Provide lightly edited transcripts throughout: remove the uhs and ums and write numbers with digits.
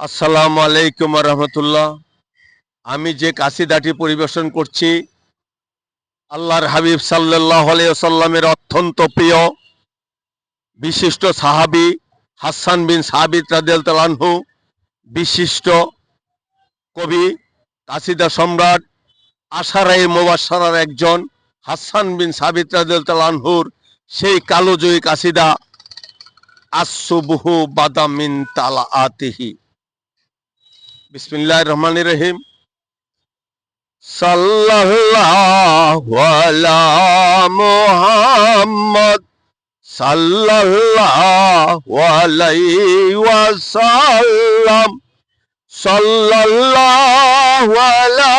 আসসালামু আলাইকুম রহমতুল্লাহ। আমি যে কাসিদাটি পরিবেশন করছি আল্লাহর হাবিব সাল্লাল্লাহু আলাইহি ওয়াসাল্লামের অত্যন্ত প্রিয় বিশিষ্ট সাহাবী হাসান বিন সাবিত রাদিয়াল্লাহু আনহু, বিশিষ্ট কবি, কাসিদা সম্রাট, আশারায়ে মুবাশশারার একজন হাসান বিন সাবিত রাদিয়াল্লাহু আনহুর সেই কালোজয়ী কাসিদা আসসুবহু বাদা মিন তালাআতিহি। বিসমিল্লাহির রহমানির রহিম। সাল্লাল্লাহু আলা মুহাম্মদ সাল্লাল্লাহু আলাইহি ওয়াসাল্লাম। সাল্লাল্লাহু আলা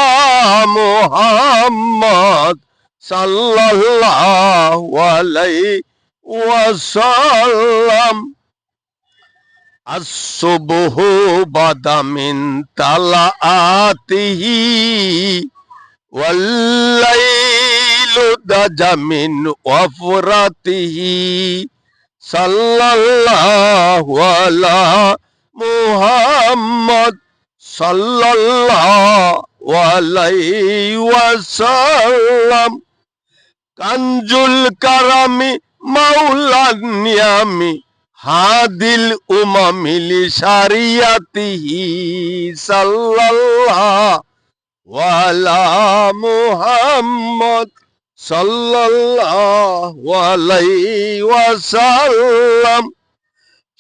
মুহাম্মদ সাল্লাল্লাহু আলাইহি ওয়াসাল্লাম। আসসুবহু বাদা মিন তালাআতিহি ওয়াল্লাইলু দাজা মিন ওয়াফরাতিহি। সাল্লাল্লাহু আলা মুহাম্মদ সাল্লাল্লাহু আলাইহি ওয়াসাল্লাম। কানজুল কারামি মাওলান নিয়ামি হাদিল উমামিল শারিয়াতিহি। সাল্লাল্লাহু আলা মুহাম্মদ সাল্লাল্লাহু আলাইহি ওয়াসাল্লাম।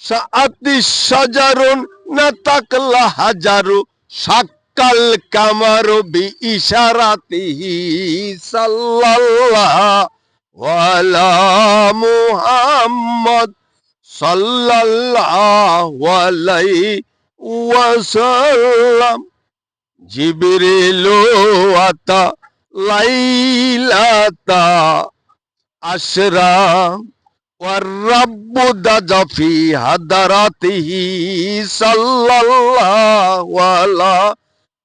সাআতিশ শাজারুন নাতাকলা হাজারু সাক্কাল কামারু বি ইশারাতিহি। সাল্লাল্লাহু আলা মুহাম্মদ সাল্লাল্লাহু আলাইহি ওয়াসাল্লাম। জিবরিলু আতা লাইলাতা আশরা ওয়ার রাব্বু দাজা ফি হাদারাতিহি। সাল্লাল্লাহু আলা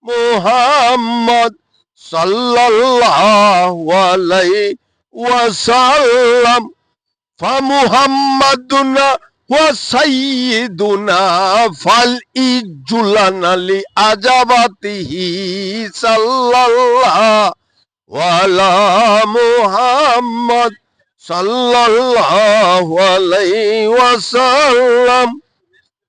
মুহাম্মদ সাল্লাল্লাহু আলাইহি ওয়াসাল্লাম। ফামুহাম্মাদুনা ওয়া সাইয়্যিদুনা ফাল ইজুলানা লি আজাবাতিহি। সাল্লাল্লাহু আলা মুহাম্মদ সাল্লাল্লাহু আলাইহি ওয়াসাল্লাম।